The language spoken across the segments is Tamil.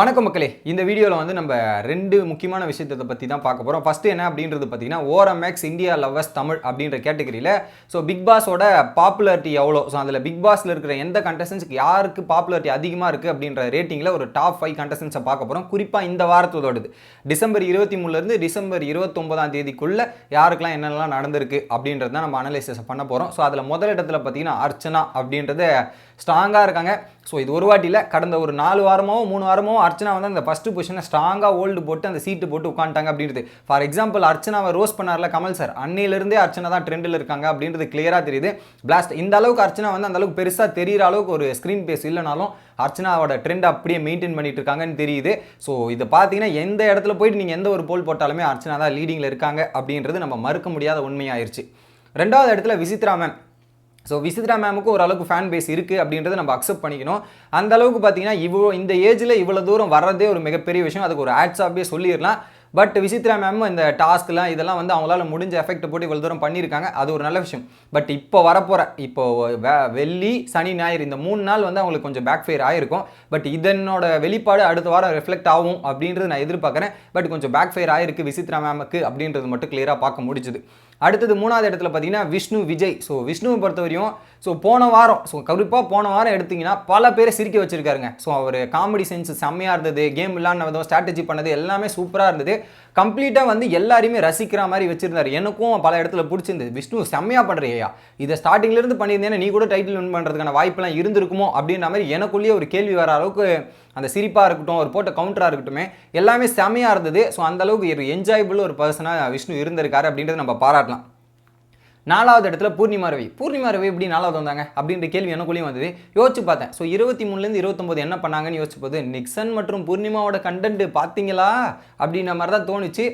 வணக்கம் மக்களே, இந்த வீடியோவில் வந்து நம்ம ரெண்டு முக்கியமான விஷயத்தை பற்றி தான் பார்க்க போகிறோம். ஃபஸ்ட்டு என்ன அப்படின்றது பார்த்தீங்கன்னா, ORMX இந்தியா லவ்வர்ஸ் தமிழ் அப்படின்ற கேட்டகரியில் பிக் பாஸோட பாப்புலாரிட்டி எவ்வளோ, அதில் பிக் பாஸில் இருக்கிற எந்த கண்டஸ்டன்ஸுக்கு யாருக்கு பாப்புலாரிட்டி அதிகமாக இருக்குது அப்படின்ற ரேட்டிங்கில் ஒரு டாப் 5 கண்டஸ்டன்ஸை பார்க்க போகிறோம். குறிப்பாக இந்த வாரத்தோடது டிசம்பர் 23 டிசம்பர் 29 யாருக்கெல்லாம் என்னென்னலாம் நடந்திருக்கு அப்படின்றது தான் நம்ம அனலைசிஸ் பண்ண போகிறோம். அதில் முதல் இடத்துல பார்த்தீங்கன்னா அர்ச்சனா அப்படின்றது ஸ்ட்ராங்காக இருக்காங்க. இது ஒரு வாட்டியில் கடந்த ஒரு 4 வாரமோ 3 வாரமோ அர்ச்சனா வந்து அந்த ஃபஸ்ட்டு பொசிஷனை ஸ்ட்ராங்காக ஹோல்டு போட்டு அந்த சீட்டு போட்டு உட்காந்துட்டாங்க அப்படின்றது. ஃபார் எக்ஸாம்பிள் அர்ச்சனாவை ரோஸ் பண்ணார்ல கமல் சார், அன்னையிலிருந்தே அர்ச்சனா தான் ட்ரெண்டில் இருக்காங்க அப்படின்றது கிளியராக தெரியுது. பிளாஸ்ட் இந்த அளவுக்கு அர்ச்சனா வந்து அந்த அளவுக்கு பெருசாக தெரிகிற அளவுக்கு ஒரு ஸ்க்ரீன் பேஸ் இல்லைனாலும் அர்ச்சனாவோட ட்ரெண்ட் அப்படியே மெயின்டைன் பண்ணிட்டு இருக்காங்கன்னு தெரியுது. இதை பார்த்தீங்கன்னா எந்த இடத்துல போயிட்டு நீங்கள் எந்த ஒரு போல் போட்டாலுமே அர்ச்சனா தான் லீடிங்கில் இருக்காங்க அப்படின்றது நம்ம மறுக்க முடியாத உண்மையாயிருச்சு. ரெண்டாவது இடத்துல விசித்ரா மேம். விசித்ரா மேமுக்கு ஓரளவுக்கு ஃபேன் பேஸ் இருக்குது அப்படின்றத நம்ம அக்செப்ட் பண்ணிக்கணும். அந்த அளவுக்கு பார்த்தீங்கன்னா இந்த ஏஜில் இவ்வளோ தூரம் வர்றதே ஒரு மிகப்பெரிய விஷயம். அதுக்கு ஒரு ஆட்ஸ் ஆஃபே சொல்லிடலாம். பட் விசித்ரா மேம் இந்த டாஸ்க்லாம் இதெல்லாம் வந்து அவங்களால முடிஞ்ச எஃபெக்ட் போட்டு இவ்வளோ தூரம் பண்ணியிருக்காங்க. அது ஒரு நல்ல விஷயம். பட் இப்போ வெள்ளி சனி ஞாயிறு இந்த 3 நாள் வந்து அவங்களுக்கு கொஞ்சம் பேக் ஃபயர் ஆகிருக்கும். பட் இதனோட வெளிப்பாடு அடுத்த வாரம் ரிஃப்ளெக்ட் ஆகும் அப்படின்றது நான் எதிர்பார்க்குறேன். பட் கொஞ்சம் பேக் ஃபயர் ஆகிருக்கு விசித்ரா மேமுக்கு அப்படின்றது மட்டும் கிளியராக பார்க்க முடிச்சுது. அடுத்தது 3வது இடத்துல பார்த்தீங்கன்னா விஷ்ணு விஜய். விஷ்ணுவை பொறுத்தவரையும் போன வாரம் குறிப்பாக போன வாரம் எடுத்திங்கன்னா பல பேரை சிரிக்க வச்சிருக்காருங்க. அவர் காமெடி சென்ஸ் செம்மையாக இருந்தது, கேம் விளாட்னதும் ஸ்ட்ராட்டஜி பண்ணது எல்லாமே சூப்பராக இருந்தது. கம்ப்ளீட்டாக வந்து எல்லாரையுமே ரசிக்கிற மாதிரி வச்சிருந்தார். எனக்கும் பல இடத்துல பிடிச்சிருந்தது. விஷ்ணு செம்மையாக பண்ணுறியா, இதை ஸ்டார்டிங்லேருந்து பண்ணியிருந்தேன்னா நீ கூட டைட்டில் வின் பண்ணுறதுக்கான வாய்ப்பெல்லாம் இருந்திருக்குமோ அப்படின்ற மாதிரி எனக்குள்ளேயே ஒரு கேள்வி வர அளவுக்கு அந்த சிரிப்பாக இருக்கட்டும், ஒரு போட்ட கவுண்டராக இருக்கட்டும் எல்லாமே செம்மையாக இருந்தது. அந்த அளவுக்கு ஒரு என்ஜாயபிள் ஒரு பர்சனாக விஷ்ணு இருந்திருக்காரு அப்படின்றத நம்ம பாராட்டலாம். 4வது இடத்துல பூர்ணிமா ரவி எப்படி 4வது வந்தாங்க அப்படின்ற கேள்வி எனக்குள்ளேயும் வந்தது. யோசிச்சு பார்த்தேன். 23 29 என்ன பண்ணாங்கன்னு யோசிச்சு போது நிக்சன் மற்றும் பூர்ணிமாவோட கண்டென்ட் பார்த்தீங்களா அப்படின்ற மாதிரி தான் தோணுச்சு.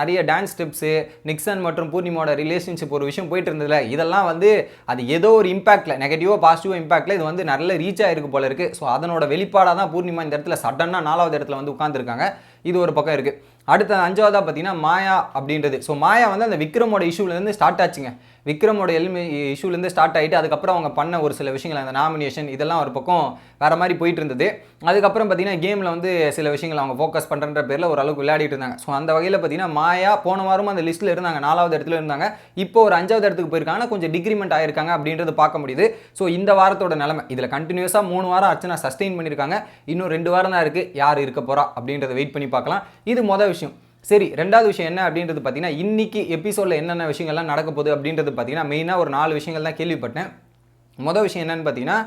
நிறைய டான்ஸ் ஸ்டெப்ஸு, நிக்சன் மற்றும் பூர்ணிமாவோட ரிலேஷன்ஷிப் ஒரு விஷயம் போயிட்டு இருந்ததுல, இதெல்லாம் வந்து அது ஏதோ ஒரு இம்பாக்டில் நெகட்டிவோ பாசிட்டிவோ இம்பாக்டில் இது வந்து நல்ல ரீச் ஆகிருக்கு போல இருக்குது. அதனோட வெளிப்பாடாக தான் பூர்ணிமா இந்த இடத்துல சடனாக 4வது இடத்துல வந்து உட்காந்துருக்காங்க. இது ஒரு பக்கம் இருக்குது. அடுத்த 5வதாக பார்த்தீங்கன்னா மாயா அப்படின்றது. மாயா வந்து அந்த விக்ரமோட இஷ்யூலேருந்து ஸ்டார்ட் ஆச்சுங்க. விக்ரமோட இஷ்யூலேருந்து ஸ்டார்ட் ஆகிட்டு அதுக்கப்புறம் அவங்க பண்ண ஒரு சில விஷயங்கள், அந்த நாமினேஷன் இதெல்லாம் ஒரு பக்கம் வேறு மாதிரி போயிட்டு இருந்தது. அதுக்கப்புறம் பார்த்தீங்கன்னா கேமில் வந்து சில விஷயங்கள் அவங்க ஃபோக்கஸ் பண்ணுறன்ற பேரில் ஓரளவுக்கு விளையாடிட்டு இருந்தாங்க. அந்த வகையில் பார்த்தீங்கன்னா மாயா போன வாரமும் அந்த லிஸ்ட்டில் இருந்தாங்க, 4வது இடத்துல இருந்தாங்க. இப்போ ஒரு 5வது இடத்துக்கு போயிருக்காங்கன்னா கொஞ்சம் டிக்ரிமெண்ட் ஆகிருக்காங்க அப்படின்றது பார்க்க முடியுது. இந்த வாரத்தோட நிலைமை இதில் கண்டினியூஸாக 3 வாரம் அர்ச்சனா சஸ்டெயின் பண்ணியிருக்காங்க. இன்னும் 2 வாரம் தான் இருக்குது. யார் இருக்க போகிறா அப்படின்றத வெயிட் பண்ணி பார்க்கலாம். இது மொதல் விஷயம். சரி, ரெண்டாவது விஷயம் என்ன அப்படின்றது பார்த்தீங்கன்னா, இன்னைக்கு எபிசோடில் என்னென்ன விஷயங்கள்லாம் நடக்க போகுது அப்படின்றது பார்த்தீங்கன்னா மெயினாக ஒரு 4 விஷயங்கள் தான் கேள்விப்பட்டேன். மொதல் விஷயம் என்னென்னு பார்த்தீங்கன்னா,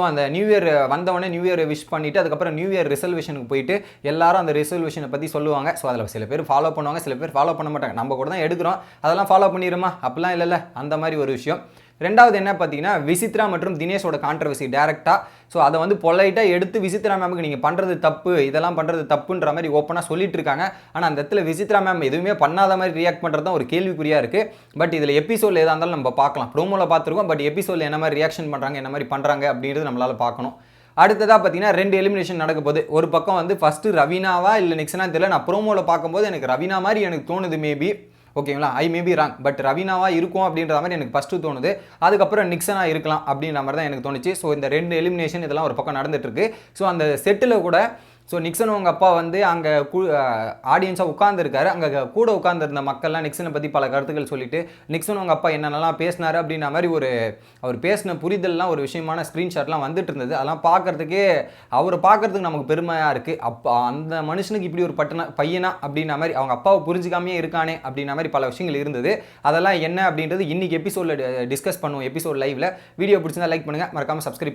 அந்த நியூ இயர் வந்தவொடனே நியூ இயர் விஷ் பண்ணிவிட்டு அதுக்கப்புறம் நியூ இயர் ரிசல்யூஷனுக்கு போயிட்டு எல்லாரும் அந்த ரிசல்யூஷனை பற்றி சொல்லுவாங்க. அதில் சில பேர் ஃபாலோ பண்ணுவாங்க, சில பேர் ஃபாலோ பண்ண மாட்டாங்க. நம்ம கூட தான் எடுக்கிறோம், அதெல்லாம் ஃபாலோ பண்ணிடுமா அப்படிலாம் இல்லைல்ல, அந்த மாதிரி ஒரு விஷயம். ரெண்டாவது என்ன பார்த்தீங்கன்னா, விசித்ரா மற்றும் தினேஷோட கான்ட்ரவர்சி டேரெக்டாக அதை வந்து பொலைட்டாக எடுத்து விசித்ரா மேமுக்கு நீங்கள் பண்ணுறது தப்பு, இதெல்லாம் பண்ணுறது தப்புன்ற மாதிரி ஓப்பனாக சொல்லிட்டு இருக்காங்க. ஆனால் அந்த இடத்துல விசித்ரா மேம் எதுவுமே பண்ணாத மாதிரி ரியாக்ட் பண்ணுறது தான் ஒரு கேள்விக்குறியாக இருக்குது. பட் இதில் எபிசோடில் எதாக இருந்தாலும் நம்ம பார்க்கலாம். ப்ரோமோவில் பார்த்துருக்கோம், பட் எபிசோடில் என்ன மாதிரி ரியாக்ஷன் பண்ணுறாங்க, என்ன மாதிரி பண்ணுறாங்க அப்படின்றது நம்மளால் பார்க்கணும். அடுத்ததாக பார்த்தீங்கன்னா 2 எலிமினேஷன் நடக்க போகுது. ஒரு பக்கம் வந்து ஃபஸ்ட்டு ரவீனாவா இல்லை நிக்சனா தெரியல. நான் ப்ரோமோவில் பார்க்கும்போது எனக்கு ரவீனா மாதிரி எனக்கு தோணுது, மேபி ஓகேங்களா, ஐ மேபி ராங், பட் ரவீனாவா இருக்கும் அப்படின்ற மாதிரி எனக்கு ஃபஸ்ட்டு தோணுது. அதுக்கப்புறம் நிக்சனாக இருக்கலாம் அப்படின்ற மாதிரி தான் எனக்கு தோணுச்சு. இந்த 2 எலிமினேஷன் இதெல்லாம் ஒரு பக்கம் நடந்துட்டு இருக்கு. அந்த செட்டில் கூட நிக்சன் அவங்க அப்பா வந்து அங்கே ஆடியன்ஸாக உட்காந்துருக்காரு. அங்கே கூட உட்காந்துருந்த மக்கள்லாம் நிக்சனை பற்றி பல கருத்துக்கள் சொல்லிட்டு நிக்சன் அவங்க அப்பா என்னென்னலாம் பேசினாரு அப்படின்ற மாதிரி அவர் பேசின புரிதல்லாம் ஒரு விஷயமான ஸ்க்ரீன்ஷாட்லாம் வந்துட்டு இருந்தது. அதெல்லாம் அவரை பார்க்கறதுக்கு நமக்கு பெருமையாக இருக்குது. அந்த மனுஷனுக்கு இப்படி ஒரு பையனா அப்படின்ற மாதிரி அவங்க அப்பாவை புரிஞ்சுக்காமே இருக்கானே அப்படின்ற மாதிரி பல விஷயங்கள் இருந்தது. அதெல்லாம் என்ன அப்படின்றது இன்னைக்கு எபிசோடில் டிஸ்கஸ் பண்ணுவோம், எபிசோட் லைவ்ல. வீடியோ பிடிச்சிருந்தா லைக் பண்ணுங்கள், மறக்காமல் சப்ஸ்கிரைப்